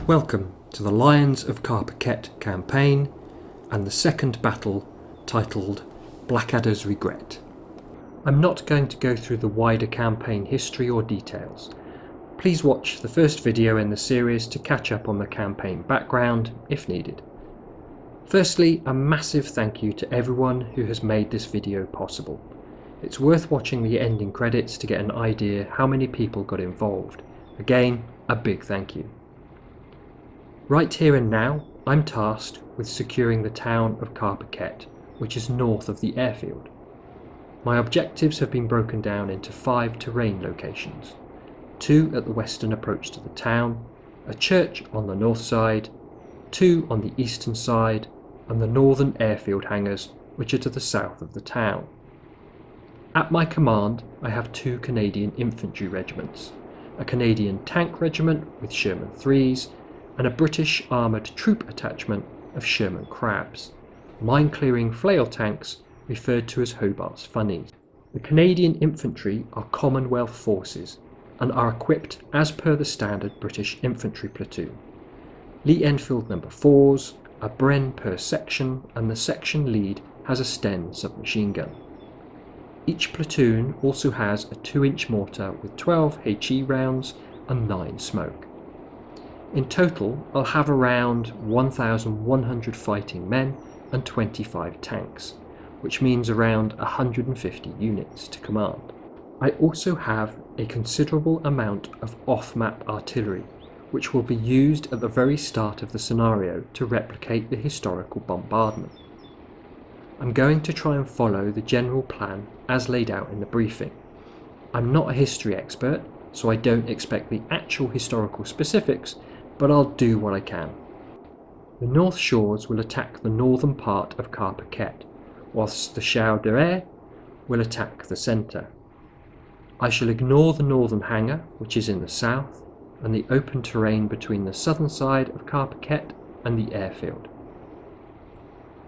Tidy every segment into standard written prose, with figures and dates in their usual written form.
Welcome to the Lions of Carpiquet campaign and the second battle titled Blackadder's Regret. I'm not going to go through the wider campaign history or details. Please watch the first video in the series to catch up on the campaign background if needed. Firstly, a massive thank you to everyone who has made this video possible. It's worth watching the ending credits to get an idea how many people got involved. Again, a big thank you. Right here and now, I'm tasked with securing the town of Carpiquet, which is north of the airfield. My objectives have been broken down into 5 terrain locations: 2 at the western approach to the town, a church on the north side, 2 on the eastern side, and the northern airfield hangars, which are to the south of the town. At my command, I have 2 Canadian infantry regiments, a Canadian tank regiment with Sherman 3s, and a British armoured troop attachment of Sherman Crabs, mine-clearing flail tanks referred to as Hobart's Funnies. The Canadian infantry are Commonwealth forces and are equipped as per the standard British infantry platoon. Lee Enfield No. 4s, a Bren per section, and the section lead has a Sten submachine gun. Each platoon also has a 2-inch mortar with 12 HE rounds and 9 smoke. In total, I'll have around 1,100 fighting men and 25 tanks, which means around 150 units to command. I also have a considerable amount of off-map artillery, which will be used at the very start of the scenario to replicate the historical bombardment. I'm going to try and follow the general plan as laid out in the briefing. I'm not a history expert, so I don't expect the actual historical specifics, but I'll do what I can. The North Shores will attack the northern part of Carpiquet, whilst the Chaux de Air will attack the centre. I shall ignore the northern hangar, which is in the south, and the open terrain between the southern side of Carpiquet and the airfield.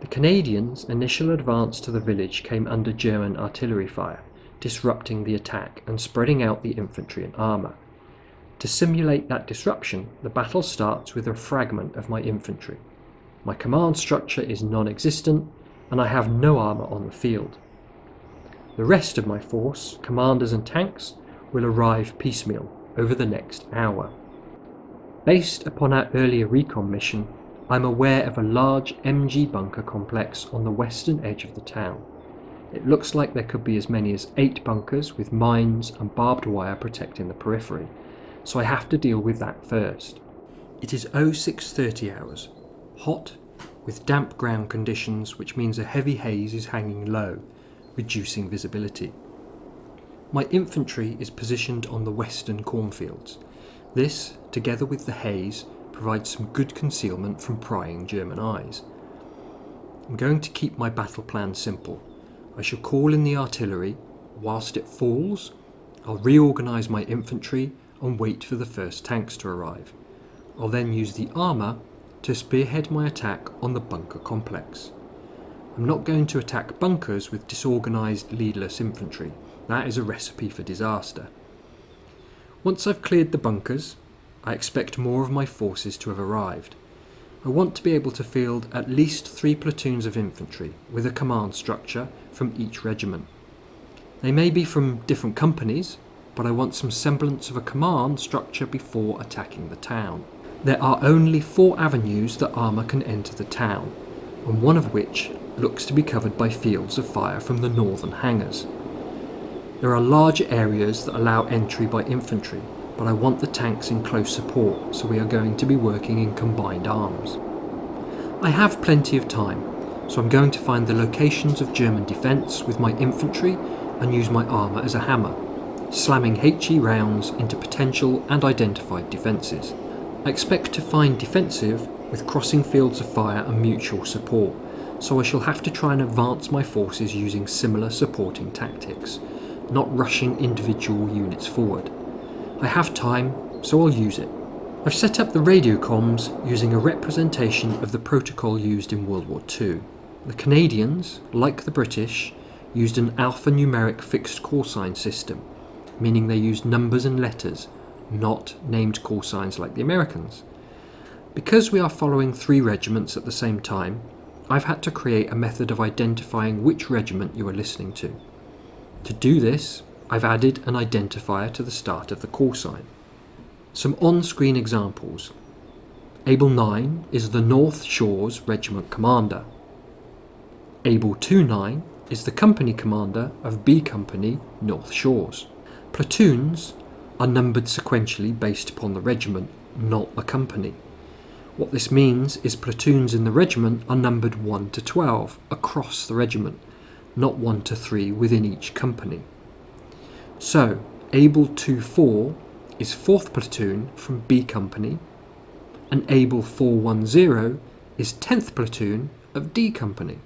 The Canadians' initial advance to the village came under German artillery fire, disrupting the attack and spreading out the infantry and armour. To simulate that disruption, the battle starts with a fragment of my infantry. My command structure is non-existent, and I have no armour on the field. The rest of my force, commanders and tanks, will arrive piecemeal over the next hour. Based upon our earlier recon mission, I'm aware of a large MG bunker complex on the western edge of the town. It looks like there could be as many as 8 bunkers with mines and barbed wire protecting the periphery, so I have to deal with that first. It is 0630 hours, hot, with damp ground conditions, which means a heavy haze is hanging low, reducing visibility. My infantry is positioned on the western cornfields. This, together with the haze, provides some good concealment from prying German eyes. I'm going to keep my battle plan simple. I shall call in the artillery. Whilst it falls, I'll reorganise my infantry and wait for the first tanks to arrive. I'll then use the armour to spearhead my attack on the bunker complex. I'm not going to attack bunkers with disorganised leadless infantry. That is a recipe for disaster. Once I've cleared the bunkers, I expect more of my forces to have arrived. I want to be able to field at least 3 platoons of infantry with a command structure from each regiment. They may be from different companies, but I want some semblance of a command structure before attacking the town. There are only 4 avenues that armour can enter the town, and one of which looks to be covered by fields of fire from the northern hangars. There are larger areas that allow entry by infantry, but I want the tanks in close support, so we are going to be working in combined arms. I have plenty of time, so I'm going to find the locations of German defence with my infantry and use my armour as a hammer, slamming HE rounds into potential and identified defences. I expect to find defensive with crossing fields of fire and mutual support, so I shall have to try and advance my forces using similar supporting tactics, not rushing individual units forward. I have time, so I'll use it. I've set up the radio comms using a representation of the protocol used in World War II. The Canadians, like the British, used an alphanumeric fixed call sign system, meaning they used numbers and letters, not named call signs like the Americans. Because we are following 3 regiments at the same time, I've had to create a method of identifying which regiment you are listening to. To do this, I've added an identifier to the start of the call sign. Some on-screen examples. Able 9 is the North Shores Regiment Commander. Able 29 is the company commander of B Company, North Shores. Platoons are numbered sequentially based upon the regiment, not the company. What this means is platoons in the regiment are numbered 1 to 12 across the regiment, not 1 to 3 within each company. So, Able 24 is 4th Platoon from B Company, and Able 410 is 10th Platoon of D Company.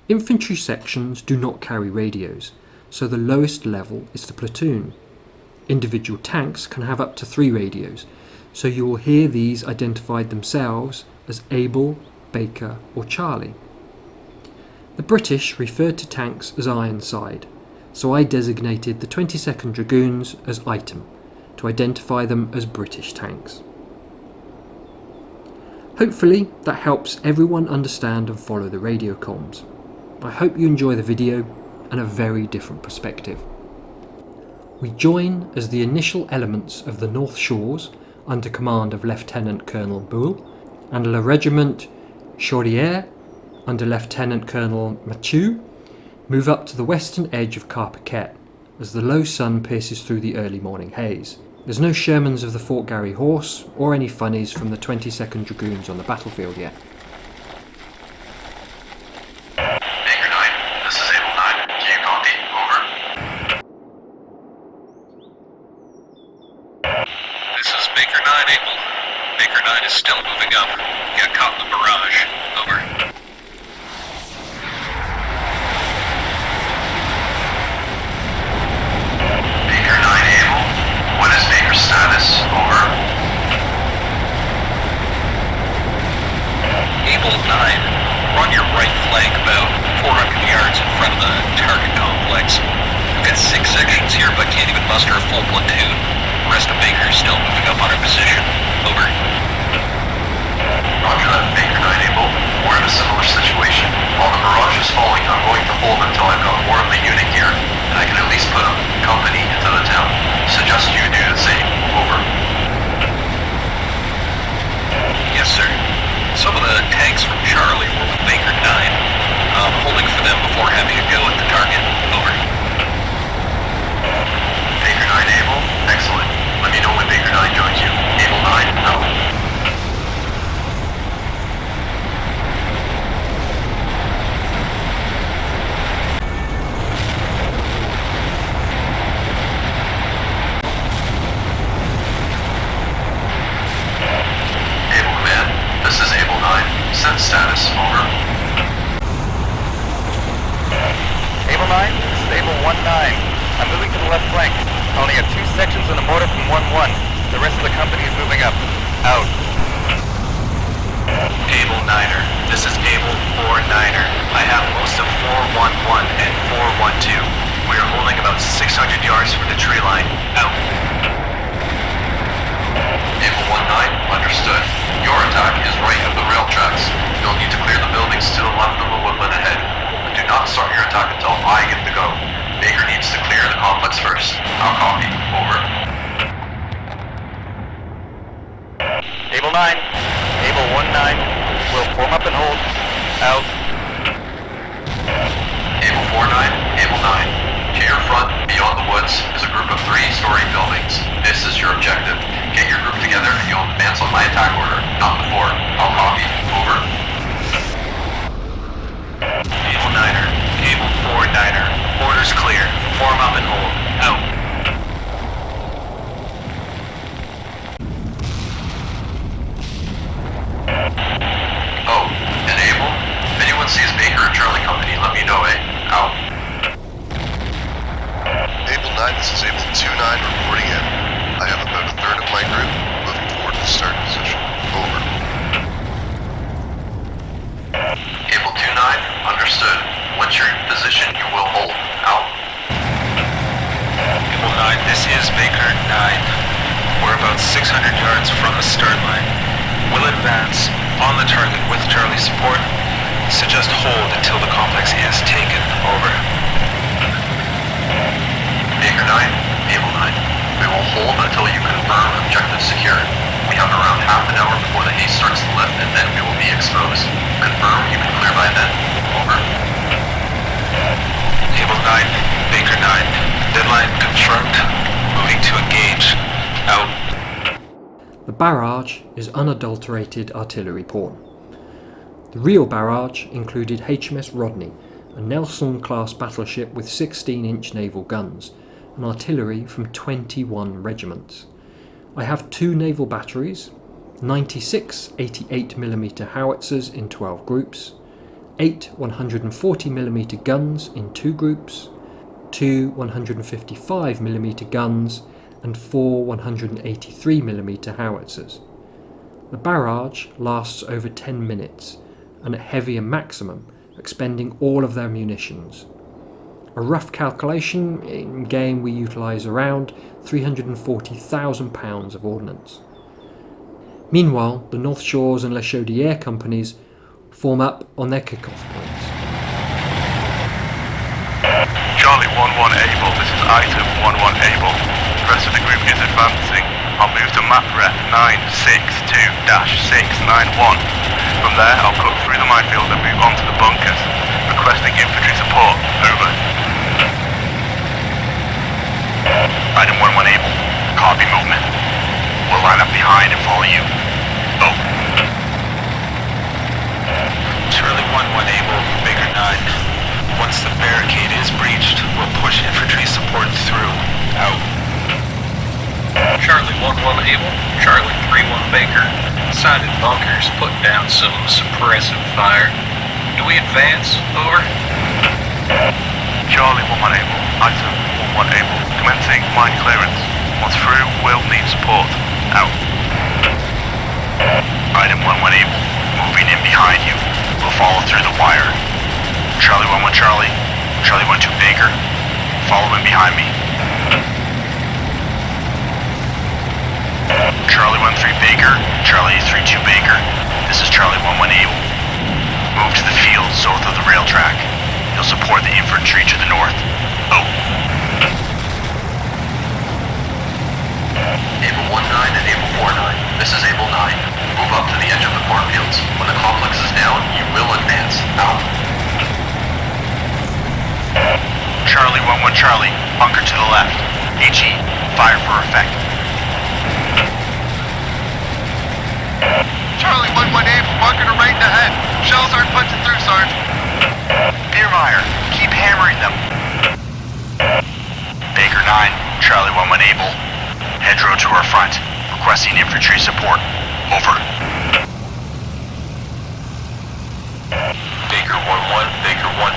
Infantry sections do not carry radios, so the lowest level is the platoon. Individual tanks can have up to 3 radios, so you will hear these identified themselves as Able, Baker or Charlie. The British referred to tanks as Ironside, so I designated the 22nd Dragoons as Item to identify them as British tanks. Hopefully that helps everyone understand and follow the radio comms. I hope you enjoy the video and a very different perspective. We join as the initial elements of the North Shores under command of Lieutenant Colonel Bull and Le Regiment Chaurière under Lieutenant Colonel Mathieu move up to the western edge of Carpiquet as the low sun pierces through the early morning haze. There's no Shermans of the Fort Garry Horse or any funnies from the 22nd Dragoons on the battlefield yet. Baker 9 Able. Baker 9 is still moving up. Got caught in the barrage. Over. Baker 9 Able. What is Baker's status? Over. Able 9. Run your right flank about 400 yards in front of the target complex. We've got 6 sections here, but can't even muster a full platoon. The rest of Baker is still moving up on our position. Over. Roger that, Baker 9 Able. We're in a similar situation. While the barrage is falling, I'm going to hold until I've got more of the unit here, and I can at least put a company into the town. Suggest you do the same. Over. Yes, sir. Some of the tanks from Charlie were with Baker 9. I'm holding for them before having a go at the target. Over. Baker 9 Able. Excellent. Let me know when Baker 9 joins you. Able 9, out. Able Command, this is Able 9. Send status, over. Able 9, this is Able 1-9. I'm moving to the left flank. I only have 2 sections and a mortar from 1-1. The rest of the company is moving up. Out. Able 9er, this is Able 4-9er. I have most of 4-1-1 and 4-1-2. We are holding about 600 yards from the tree line. Out. Able 1-9, understood. Your attack is right of the rail tracks. You'll need to clear the buildings to the left of the woodland ahead. But do not start your attack until I get the go. Baker needs to clear the complex first. I'll copy. Over. Able 9. Able 1-9. We'll form up and hold. Out. Able 4-9, Able 9. To your front, beyond the woods, is a group of 3-story buildings. This is your objective. Get your group together and you'll advance on my attack order, not before. I'll copy. Over. Able 9er, Able 4-9er. Orders clear. Form up and hold. Out. Oh, and Able? If anyone sees Baker or Charlie Company, let me know, eh? Out. Able 9, this is Able 2-9 reporting in. I have about a third of my group moving toward the start position. Over. Able 2-9, understood. Once you're in position, you will hold. Out. Able 9, this is Baker 9. We're about 600 yards from the start line. Will advance on the target with Charlie support. Suggest hold until the complex is taken. Over. Baker 9, Able 9. We will hold until you confirm objective secured. We have around half an hour before the haze starts to lift, and then we will be exposed. Confirm you can clear by then. Over. Able 9, Baker 9. Deadline confirmed. Moving to engage. Out. The barrage is unadulterated artillery porn. The real barrage included HMS Rodney, a Nelson-class battleship with 16-inch naval guns, and artillery from 21 regiments. I have 2 naval batteries, 96 88mm howitzers in 12 groups, 8 140mm guns in 2 groups, 2 155mm guns, and 4 183mm howitzers. The barrage lasts over 10 minutes, and at heavier maximum, expending all of their munitions. A rough calculation, in game we utilise around 340,000 pounds of ordnance. Meanwhile, the North Shores and Les Chaudières companies form up on their kick-off points. Charlie 1-1 able, this is item 1-1 able. The rest of the group is advancing. I'll move to map ref 962-691. From there, I'll cut through the minefield and move on to the bunkers. Requesting infantry support. Over. Item 1-1 able. Copy movement. We'll line up behind and follow you. Over. Charlie 1-1 able, Baker 9. Once the barricade is breached, we'll push infantry support through. Out. Charlie 1-1 able, Charlie 3-1 Baker. Sighted bunkers, put down some suppressive fire. Do we advance? Over. Charlie 1-1 able, item 1-1 able. Commencing mine clearance. Once through, we'll need support. Out. Item 1-1 able. Moving in behind you. We'll follow through the wire. Charlie 1-1 Charlie. Charlie 1-2 Baker. Follow in behind me. Charlie 1-3 Baker. Charlie 3-2 Baker. This is Charlie 1-1 able. Move to the field south of the rail track. You'll support the infantry to the north. Out. Able 1-9 and Able 4-9. This is Able 9. Move up to the edge of the cornfields. When the complex is down, you will advance. Out. Charlie 1-1 Charlie. Bunker to the left. HE. Fire for effect. Charlie 1-1 able, bunker to right ahead. Shells aren't punching through, Sarge. Biermeyer, keep hammering them. Baker 9, Charlie 1-1 able. Hedgerow to our front. Requesting infantry support. Over. Baker 1-1, Baker 1-9.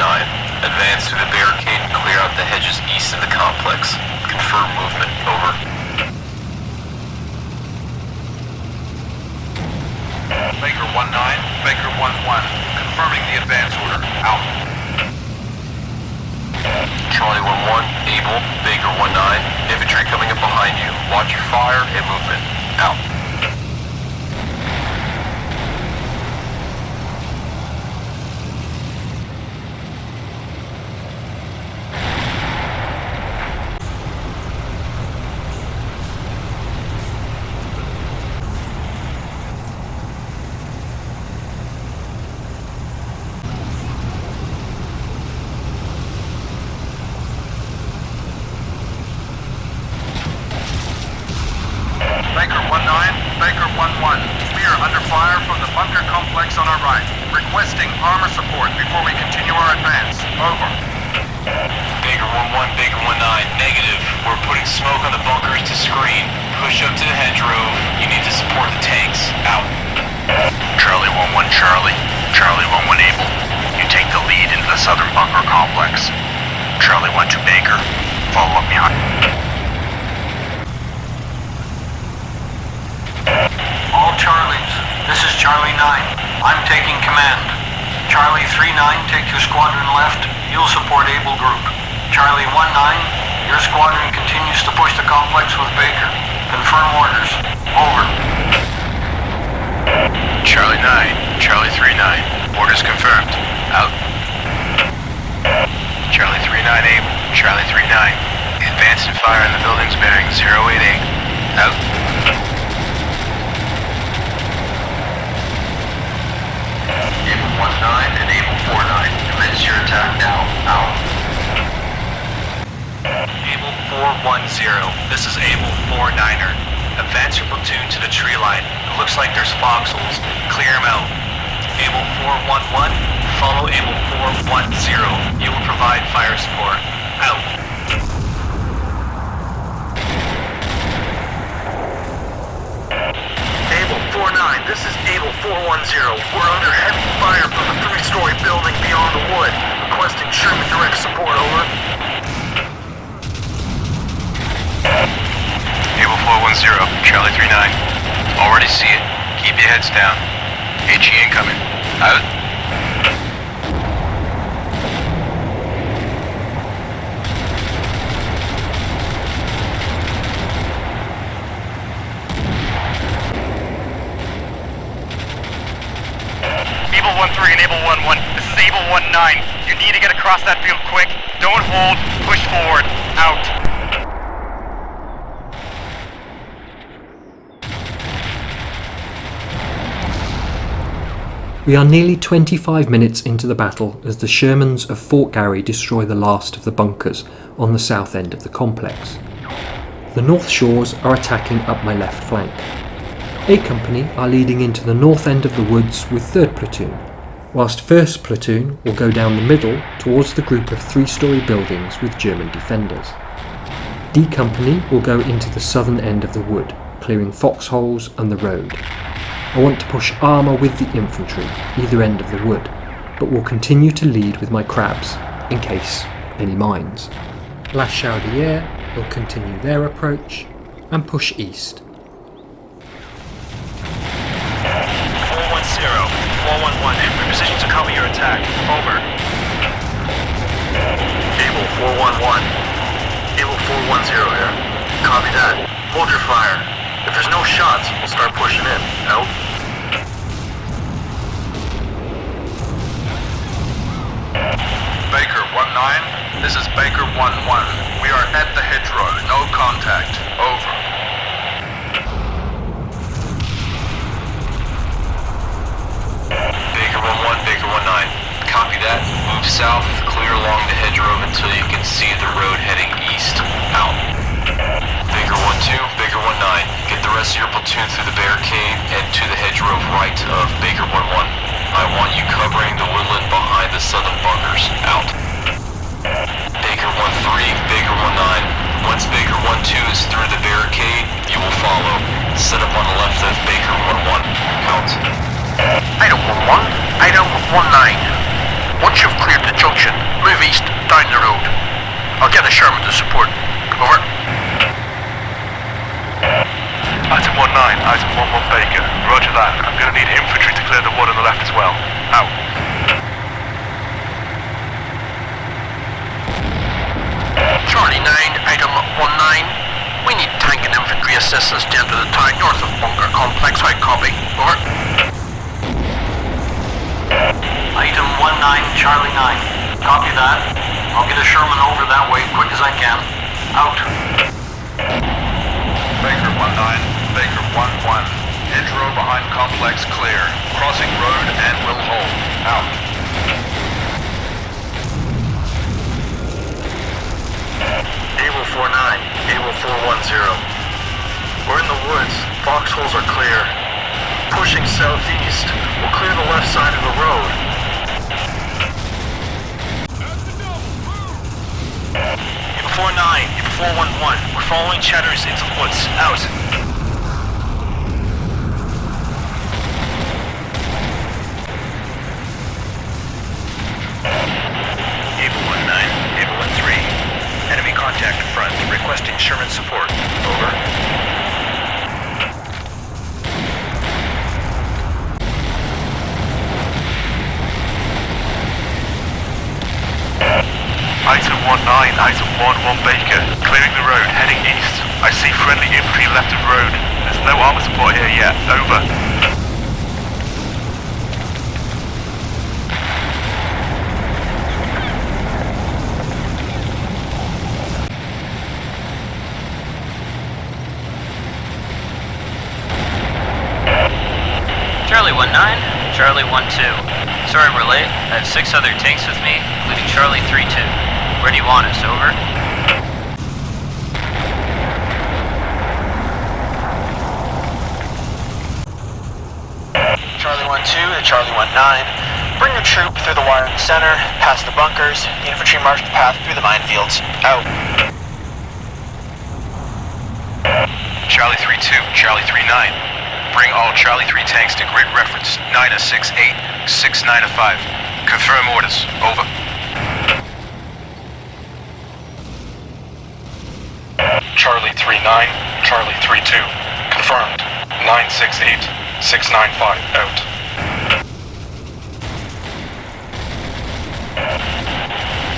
Advance through the barricade and clear out the hedges east of the complex. Confirm movement. Over. Baker 1-9, Baker 1-1. Confirming the advance order. Out. Charlie 1-1, Able, Baker 1-9. Infantry coming up behind you. Watch your fire and movement. Out. Baker 1-9, Baker 1-1. We are under fire from the bunker complex on our right. Requesting armor support before we continue our advance. Over. Baker 1-1, Baker 1-9. Negative. We're putting smoke on the bunkers to screen. Push up to the hedgerow. You need to support the tanks. Out. Charlie 1-1 Charlie. Charlie 1-1 able. You take the lead into the southern bunker complex. Charlie 1-2 Baker. Follow up behind. All Charlies, this is Charlie 9. I'm taking command. Charlie 3-9, take your squadron left. You'll support Able Group. Charlie 1-9, your squadron continues to push the complex with Baker. Confirm orders. Over. Charlie 3-9. Orders confirmed. Out. Charlie 3-9 able. Charlie 3-9. Advance and fire in the buildings bearing 088. Out. Able 1-9 and Able 4-9. Commence your attack now. Out. Able 410, this is Able 4-9er. Advance your platoon to the tree line. It looks like there's foxholes. Clear them out. Able 411, follow Able 410. You will provide fire support. Out. Able 4-9, this is Able 410. We're under heavy fire from the 3-story building beyond the wood. Requesting Sherman direct support, over. Able 410, Charlie 3-9. Already see it. Keep your heads down. HE incoming. Out. Able 1-3 and Able 1-1, this is Able 1-9. You need to get across that field quick. Don't hold, push forward. Out. We are nearly 25 minutes into the battle as the Shermans of Fort Garry destroy the last of the bunkers on the south end of the complex. The North Shores are attacking up my left flank. A Company are leading into the north end of the woods with 3rd Platoon, whilst 1st Platoon will go down the middle towards the group of 3-story buildings with German defenders. D Company will go into the southern end of the wood, clearing foxholes and the road. I want to push armour with the infantry, either end of the wood, but will continue to lead with my crabs, in case any mines. La Chaudière will continue their approach and push east. 410, 411, reposition to cover your attack. Over. Able 411. Able 410 here. Copy that. Hold your fire. If there's no shots, we'll start pushing in. Out. Baker 1-9, this is Baker 1-1. We are at the hedgerow. No contact. Over. Baker 1-1, Baker 1-9. Copy that. Move south, clear along the hedgerow until you can see the road heading east. Out. Baker 1-2, Baker 1-9. Get the rest of your platoon through the barricade and to the hedgerow right of Baker 1-1. I want you covering the woodland behind the southern bunkers. Out. Baker 1-3, Baker 1-9. Once Baker 1-2 is through the barricade, you will follow. Set up on the left of Baker 1-1. Out. Item 1-1. Item 1-9. Once you've cleared the junction, move east down the road. I'll get a Sherman to support. Over. Item 1-9, Item 1-1 Baker. Roger that. I'm going to need infantry to clear the wood on the left as well. Out. Charlie 9, Item 1-9. We need tank and infantry assistance to enter the town north of bunker complex. I copy. Over. Item 19, Charlie 9. Copy that. I'll get a Sherman over that way quick as I can. Out. Baker 1-9, Baker 1-1. Hedgerow behind complex clear. Crossing road and will hold. Out. Able 4-9. Able 410. We're in the woods. Foxholes are clear. Pushing southeast. We'll clear the left side of the road. Able 4-9, Able 411. We're following chatters into the woods. Out. Able 1-9, Able 1-3. Enemy contact in front. Requesting Sherman support. Over. Item 1-9, Item 1-1 Baker. Clearing the road, heading east. I see friendly infantry left of road. There's no armor support here yet. Over. Charlie 1-9, Charlie 1-2. Sorry we're late. I have 6 other tanks with me, including Charlie 3-2. Where do you want us? Over. Charlie 1-2 to Charlie 1-9. Bring your troop through the wire in the center, past the bunkers. The infantry march the path through the minefields. Out. Charlie 3-2, Charlie 3-9. Bring all Charlie 3 tanks to grid reference 9-6-8, 6-9-5. Confirm orders. Over. Charlie 3-9, Charlie 3-2. Confirmed. 9-6-8, 6-9-5. Out.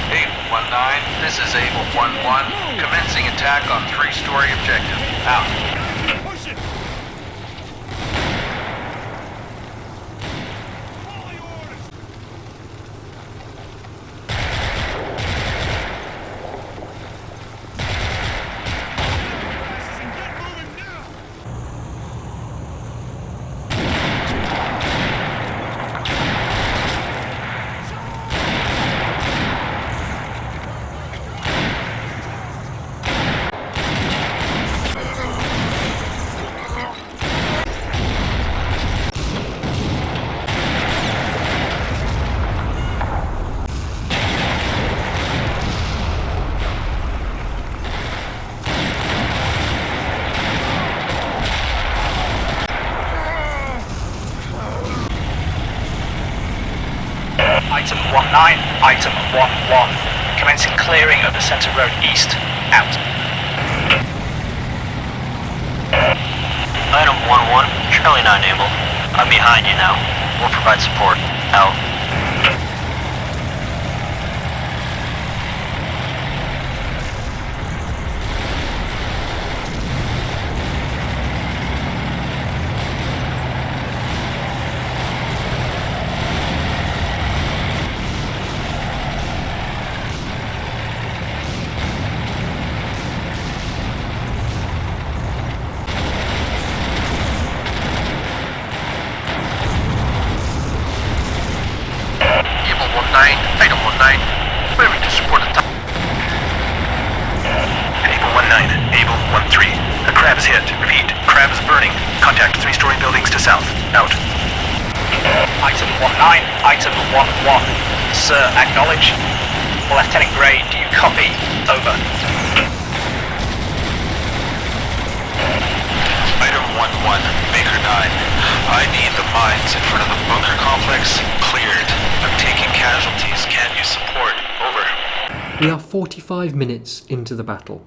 Able 1-9, this is Able 1-1. Commencing attack on 3-story objective. Out. Item 1-9, Item 1-1. Commencing clearing of the center road east. Out. Item 1-1, Charlie 9 able. I'm behind you now. We'll provide support. Out. Item 1-9, clearing to support the top. Able 1-9, Able 1-3. A crab is hit. Repeat, crab is burning. Contact 3-story buildings to south. Out. Item 1-9, Item 1-1. Sir, acknowledge. Lieutenant Gray, do you copy? Over. Item 1-1, Baker 9. I need the mines in front of the bunker complex cleared. I'm taking casualties. Can you support? Over. We are 45 minutes into the battle.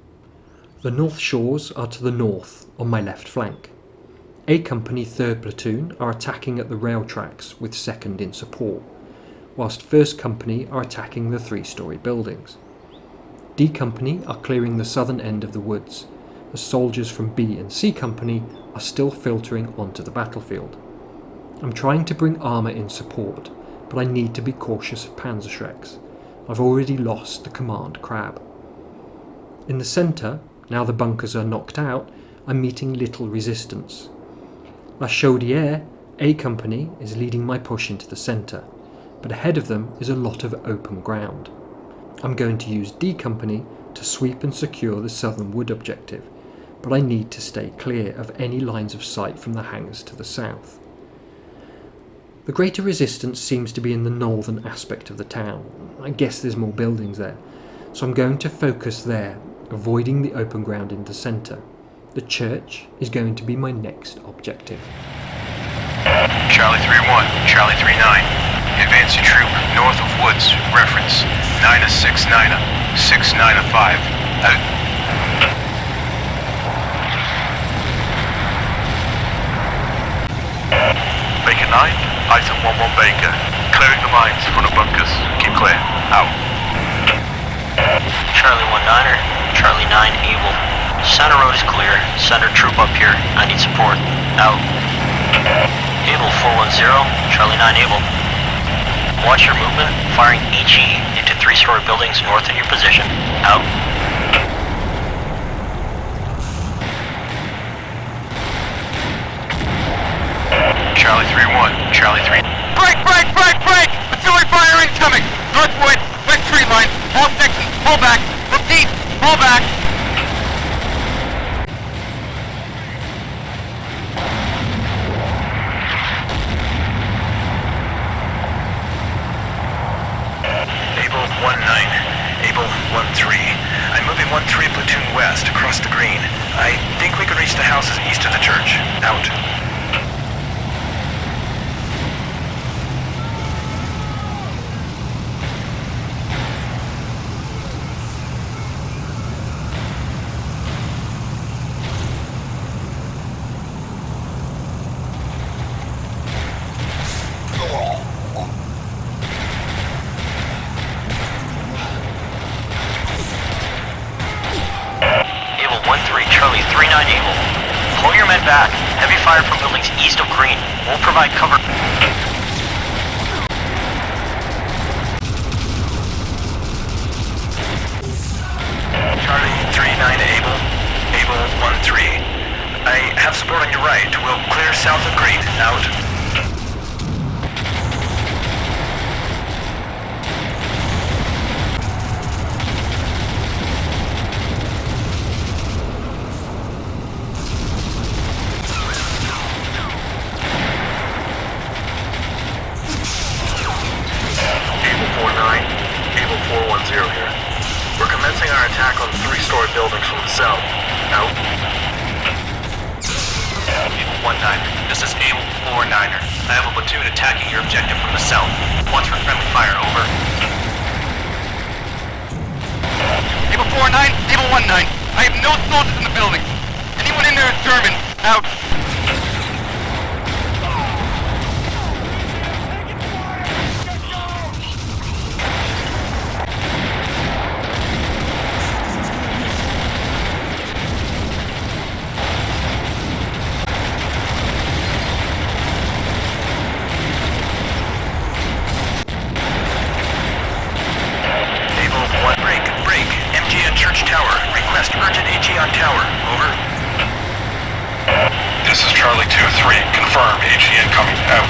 The North Shores are to the north, on my left flank. A Company 3rd Platoon are attacking at the rail tracks with 2nd in support, whilst 1st Company are attacking the 3-story buildings. D Company are clearing the southern end of the woods, as soldiers from B and C Company are still filtering onto the battlefield. I'm trying to bring armour in support, but I need to be cautious of Panzerschrecks. I've already lost the command crab. In the centre, now the bunkers are knocked out, I'm meeting little resistance. La Chaudière, A Company, is leading my push into the centre, but ahead of them is a lot of open ground. I'm going to use D Company to sweep and secure the southern wood objective, but I need to stay clear of any lines of sight from the hangars to the south. The greater resistance seems to be in the northern aspect of the town. I guess there's more buildings there, so I'm going to focus there, avoiding the open ground in the centre. The church is going to be my next objective. Charlie 3-1, Charlie 3-9. Advance your troop north of woods. Reference 9-6-9, 6-9-5. Out. Baker 9, Item 1-1 Baker. Clearing the mines in front of bunkers. Keep clear. Out. Charlie 1-9er, Charlie 9 able. Center road is clear. Center troop up here. I need support. Out. Able 410, Charlie 9 able. Watch your movement, firing HE into 3-story buildings north of your position. Out. Charlie 3-1. Charlie 3... Break! Artillery fire incoming! Northwood, west tree line, all sections, pull back! Repeat, pull back! Able 1-9, Able 1-3. I'm moving 1-3 platoon west across the green. I think we can reach the houses east of the church. Out. Able 1-3, Charlie 3-9 Able. Pull your men back. Heavy fire from buildings east of green. We'll provide cover. Charlie 3-9 Able. Able 1-3. I have support on your right. We'll clear south of green. Out. Able 4-9, Able 410 here. We're commencing our attack on the three-story buildings from the south. Out. Able 1-9, this is Able 4-9er. I have a platoon attacking your objective from the south. Watch for friendly fire, over. Able 4-9, Able 1-9. I have no soldiers in the building. Anyone in there is German. Out. on tower. Over. This is Charlie 2-3. Confirm. HE incoming. Out.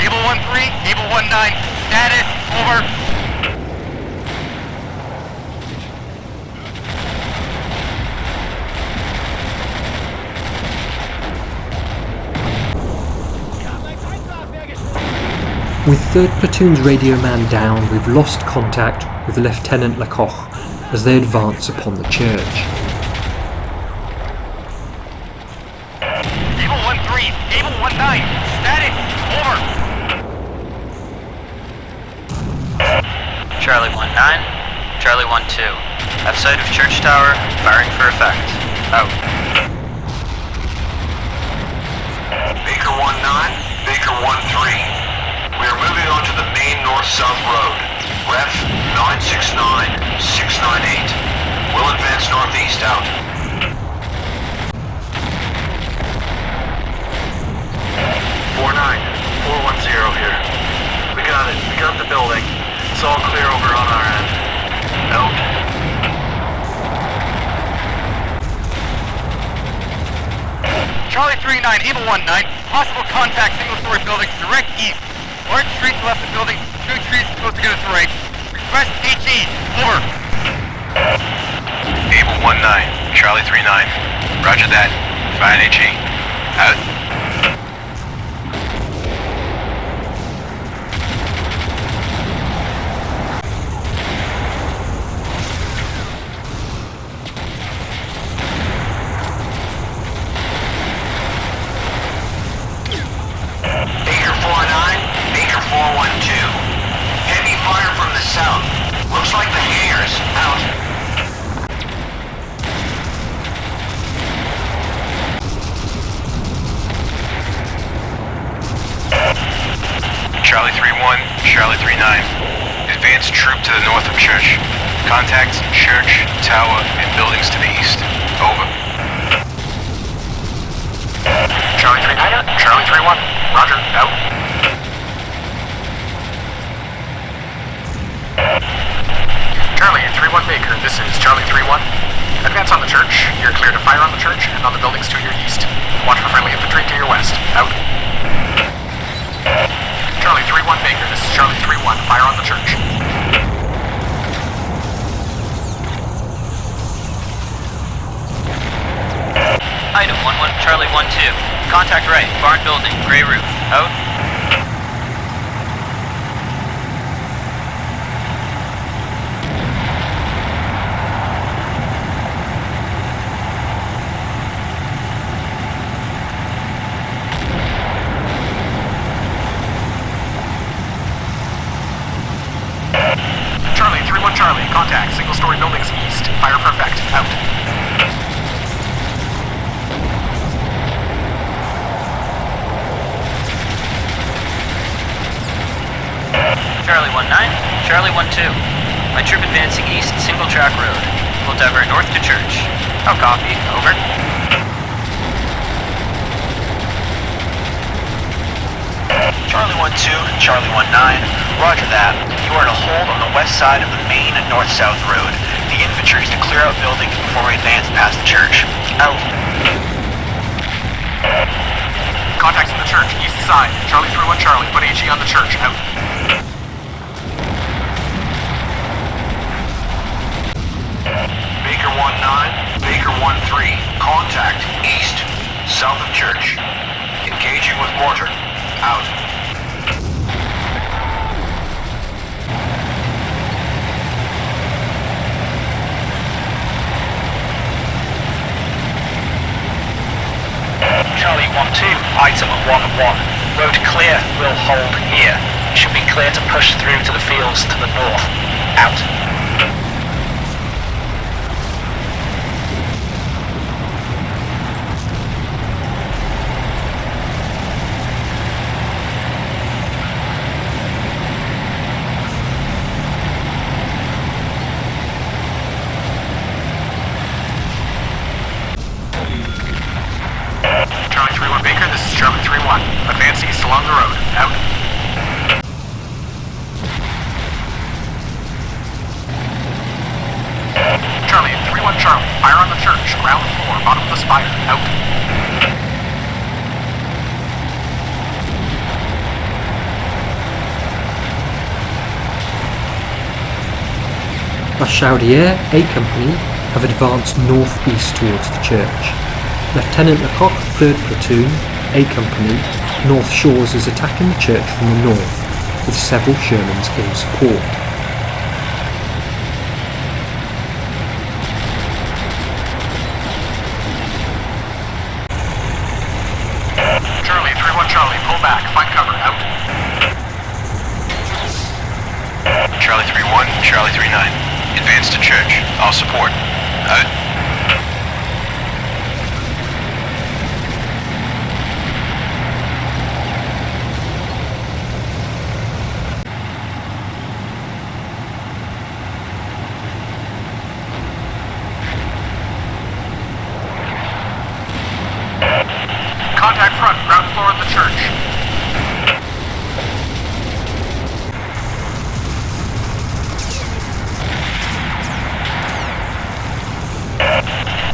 Able 1-3, Able 1-9, status, over. With 3rd Platoon's radio man down, we've lost contact with Lieutenant Lecoq as they advance upon the church. Able 1-3, Able 1-9, status, over. Charlie 1-9, Charlie 1-2. Have sight of church tower, firing for effect. Out. Baker 1-9, Baker 1-3. We are moving on to the main north-south road. Ref 969-698. We'll advance northeast. Out. Four 410 here. We got it. We got the building. It's all clear over on our end. Out. Charlie 3-9, Able 1-9, possible contact single-story building direct east. Large streets left the building, 2 trees close together to right. Request HE, over. Able 1-9, Charlie 3-9. Roger that. Fine HE. Out. Baker 4-9, Baker 4-1-2. Heavy fire from the south. Looks like the hangars. Out. Charlie 3-1, Charlie 3-9. Advanced troop to the north of church. Contact church, tower, and buildings to the east. Over. advance on the church. You're clear to fire on the church and on the buildings to your east. Watch for friendly infantry to your west. Out. Charlie 3-1 Baker, this is Charlie 3-1. Fire on the church. Item 1-1, Charlie 1-2. Contact right, barn building, gray roof. Out. Charlie 3-1 Charlie, contact, single-story buildings east. Fire for effect. Out. Charlie 1-9, Charlie 1-2. My troop advancing east, single track road. We'll divert north to church. I'll copy. Over. Charlie 1-2, Charlie 1-9. Roger that. You are to hold on the west side of the main north-south road. The infantry is to clear out buildings before we advance past the church. Out. Contacts in the church, east side. Charlie 3-1 Charlie, put HE on the church. Out. Baker 1-9, Baker 1-3. Contact east, south of church. Engaging with mortar. Out. Charlie 1-2, item 1-1. Road clear, we'll hold here. It should be clear to push through to the fields to the north. Out. Charlie 3-1 Baker, this is Charlie 3-1. Advance east along the road. Out. Charlie 3-1 Charlie, fire on the church. Ground floor, bottom of the spire. Out. La Chaudière A Company have advanced north-east towards the church. Lieutenant Lecoq, 3rd Platoon, A Company, North Shores is attacking the church from the north, with several Shermans in support. Charlie 3-1 Charlie, pull back, find cover. Out. Charlie 3-1, Charlie 3-9. Advance to church. I'll support. Out. Contact front, ground floor of the church.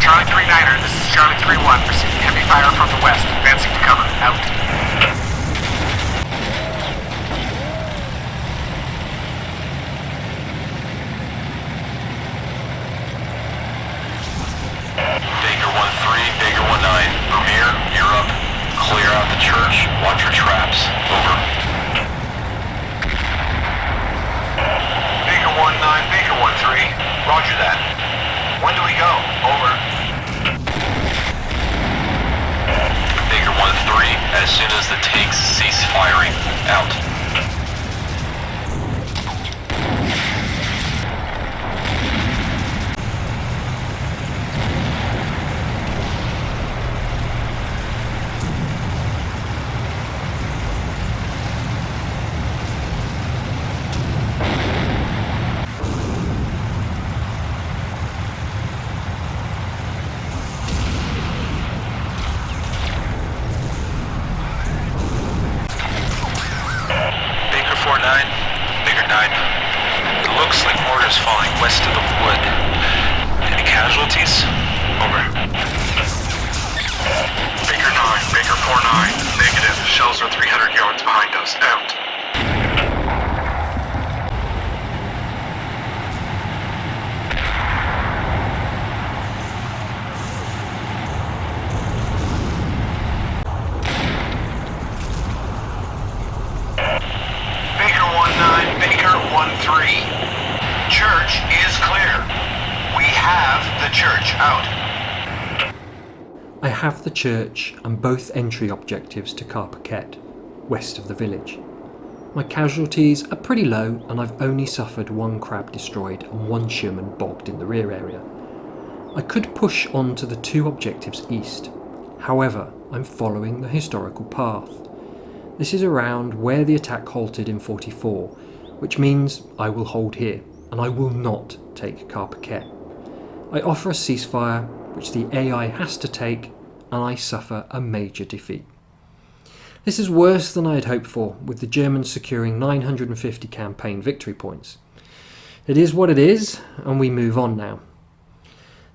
Charlie 3-9er, this is Charlie 3-1, receiving heavy fire from the west, advancing to cover. Out. Baker 1-3, Baker 1-9. Vermeer, you're up. Clear out the church. Watch your traps. Over. Baker 1-9, Baker 1-3. Roger that. When do we go? Over. Baker 1-3, as soon as the tanks cease firing. Out. Baker 4-9, Baker 9. It looks like mortars falling west of the wood. Any casualties? Over. Baker 9, Baker 4-9. Negative. Shells are 300 yards behind us. Out. Baker 1-9, Baker 1-3. Church is clear. We have the church out. I have the church and both entry objectives to Carpiquet, west of the village. My casualties are pretty low and I've only suffered one crab destroyed and one Sherman bogged in the rear area. I could push on to the two objectives east. However, I'm following the historical path. This is around where the attack halted in 44, which means I will hold here and I will not take Carpiquet. I offer a ceasefire, which the AI has to take, and I suffer a major defeat. This is worse than I had hoped for, with the Germans securing 950 campaign victory points. It is what it is, and we move on now.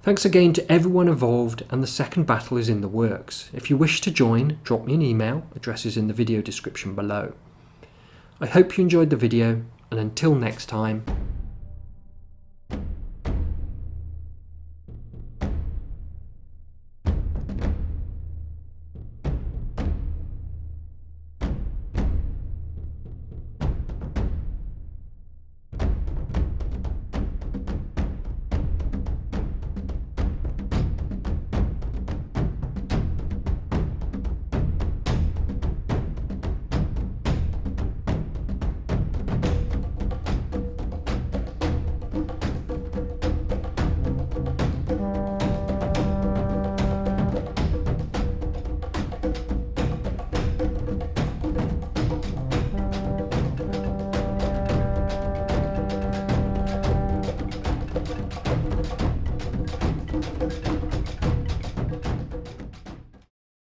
Thanks again to everyone involved, and the second battle is in the works. If you wish to join, drop me an email, address is in the video description below. I hope you enjoyed the video, and until next time,